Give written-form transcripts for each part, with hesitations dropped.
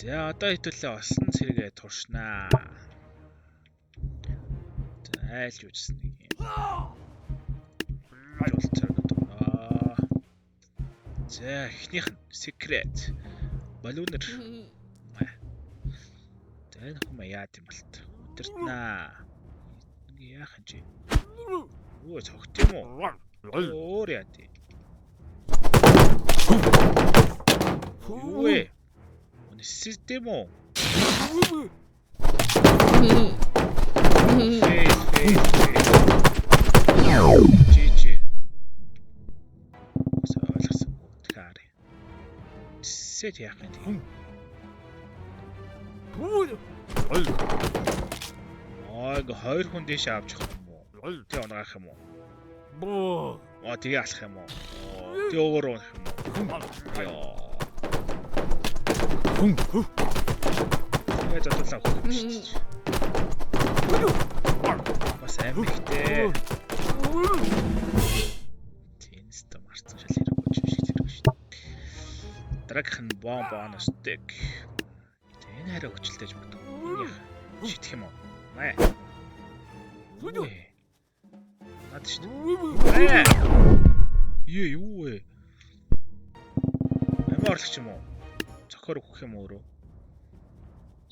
За одоо хэдүүлээ олсон цэрэгээ туршнаа. За айлж үжсэн нэг юм. Жол цараг дурнаа. За эхнийх нь secret. Балунер. За энэ хүмүүс яад юм болт. Өдөртнаа. Яах юм чи? Өө цогт юм уу? Өөр яад. Юу вэ? Систем үү? Чи. Саалгасан утгаар. Сэт яах юм? Аг хоёр хүн дэш авч явах юм уу? Тэ унаах юм уу? Боо. Тэгээ алах юм уу? Тэ өөр унах юм уу? Яа. Яа задлаа хөө. Бас амигтэй. Тинст марцсан шал хэрэггүй юм шиг зэрэг шүү. Дараагийнх нь бонусдаг. Энэ хараа өчлөлтөж бодов. Энийг шийдэх юм уу? Маа. Наад шүү. Маа. Юу вэ? Ямар орлох юм уу? Цохор өгөх юм өөрөө.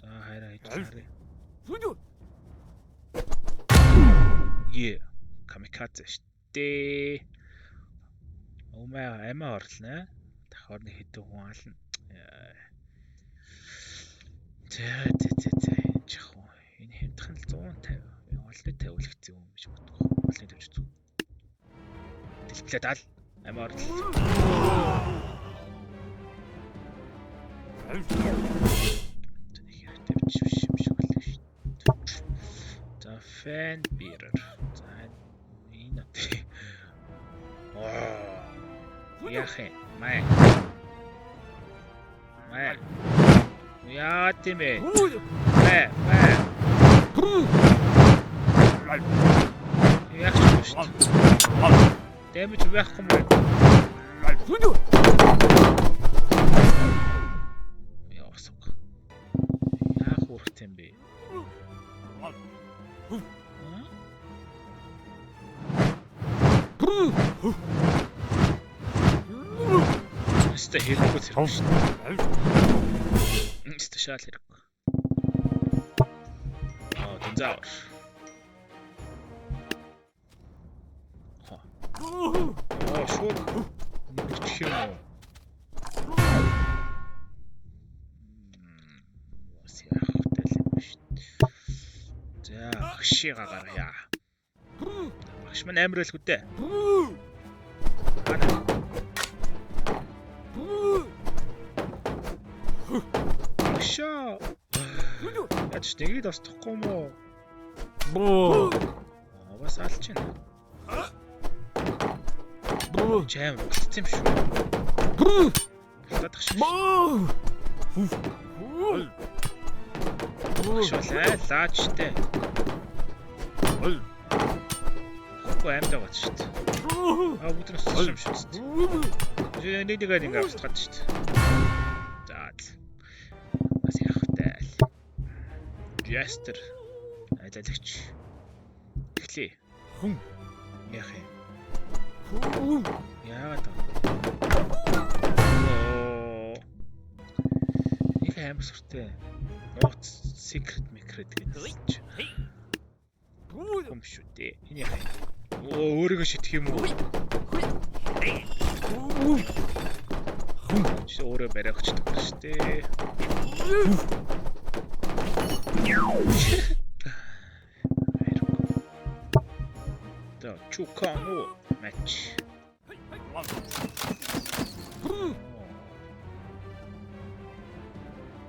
За хайраа хийж харъя. Камикадзе штэ. Омаа амиа орлоо. Дахиад нэг хэдэн хүн ална. За. Чихгүй. Энэ хэмтхэн л 150. Олны тавилгцсан юм биш бодох. Олны тавьж зү. Дэлтлээ дал. Амиа орлоо. Тэний хэрэгтэй биш юм шиг л шүү. За fan bearer. За энэ тий. Яах юм? Май. Яа тиймээ. Май. Яах юм шүү. Дэмж байхгүй мэй. Яах үрхт юм бэ? Өстө хэрэггүй зэрэг шүү. Өстө шал хэрэггүй. Дэнзаавар. Шууд нэгч юм уу? За, багшигаа гаргая. Багш маань амар байлгүй дээ. Багшаа. Яаж нэгийг тосдохгүй юм уу? Боо. Бас алж байна. Боо. Чам болцсон юм шүү. Боо. Болтодох шиг. Боо. Шолаа лаачтай. Хөөе амтаа бат шүү дээ. Өдрөөс юм шүү дээ. Нэг ингэ авчихад шүү дээ. За. Бас яахтай. Ястер ажиллагч. Эхлэе. Хүн яах юм? Яагаад вэ? Их амар сүртэй. Нууц secret гэдэг. Юм шүү дээ. Энэ яах юм? Өөрийгөө шитгэх юм уу? Чи өөрөө бариах ч гэдэг шүү дээ. Да, чукану матч.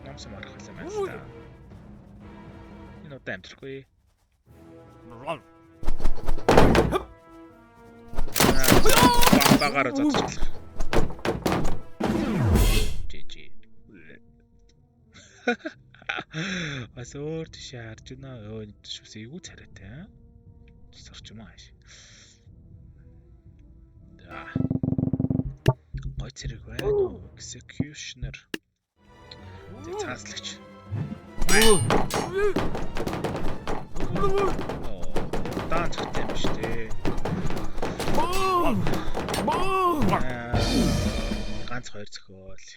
Намсан марах юм байна. Энэ удаа амтрахгүй. Багаараа цацчихлаа. Жи. Бас өөр тийш харж байна. Өө шүс эйгүү царайтай. Сорч юм ааш. Да. Гой зэрэг байна уу? Executioner. Тэг цааслагч. Даан цагтай юм шүү дээ. Ганц хоёр зөхөөл.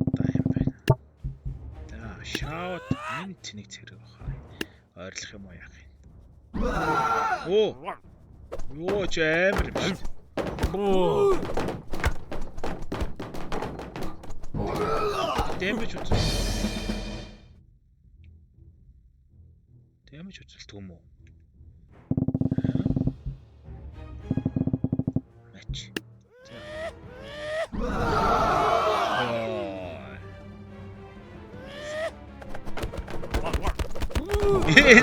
Удаа юм байна. За, шаут энэ тэнийг цэрэг бахаа. Ойрлох юм уу яах юм? Оо. Юу ч амар юм шүү. Дэмэж үзэл. Дэмэж үзэлт юм уу? Матч.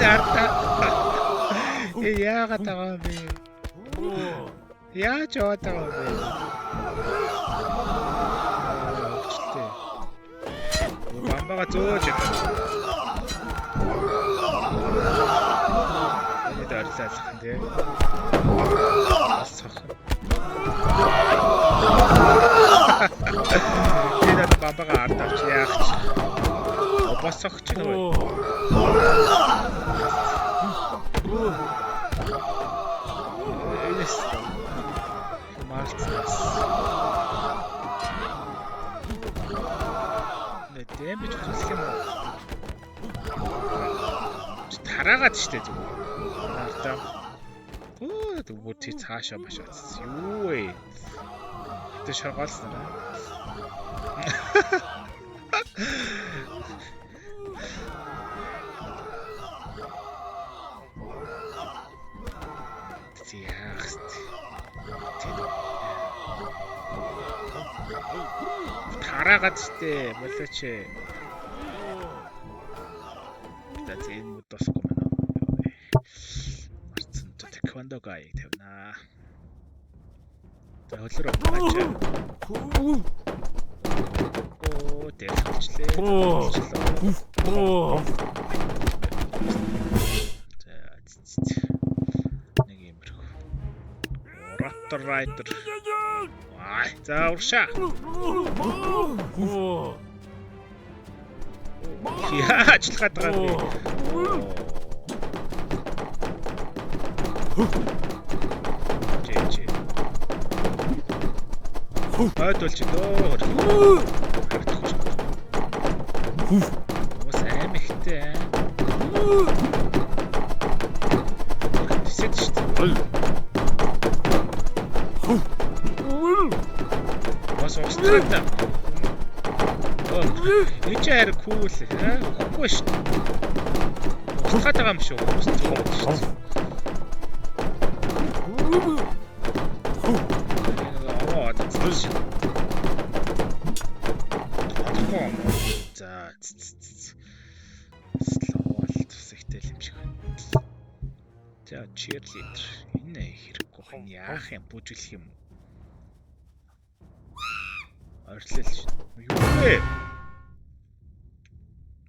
Нарта. Яагаад байгаа бэ? Яаж яваад байгаа вэ? Бамбага зөөж байгаа. Энэ дарлаалах нь тий. Алсах. Энэ бамбага ард авч яах ч. Босох ч нөө. Дэмэж үзэх юм уу? Тараагаад штэ зүг. Наартаа. Оо тэгвэл чи цаашаа маш атсан. Юу вэ? Тэ шаргаалсан аа. Тараагаад штэ болооч. Тэд энэ мод тосгүй мэнэ. Марцсан тэквондо гай тавина. За хөлрөө баач. Оо дэлгэлчлээ. За нэг юмрх. Raptor Rider. Ай, за уршаа. Яаж л гадаг вэ? Жи. Хойдолч дөө. Ус аим ихтэй. Тэсэж шүү. Бас устраата. Энд чи харин кул аа. Үгүй шүү. Устгаад байгаа юм шүү. Устгах шүү. Аа, that's it. За. Слоолт сэхтэл юм шиг байна. За, cheerleader. Энэ хэрэггүй хэн яах юм бүжиглэх юм. Орчлол шүү. Юу вэ?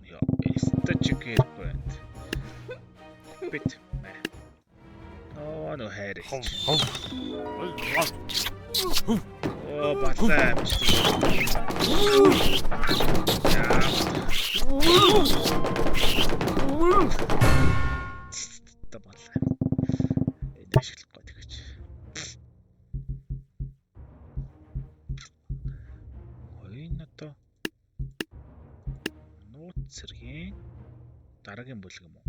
Яа, эстачиг хэрэггүй байна. Бит. Ну хайр. Оо, батлаа. Дараагийн бүлэг юм уу?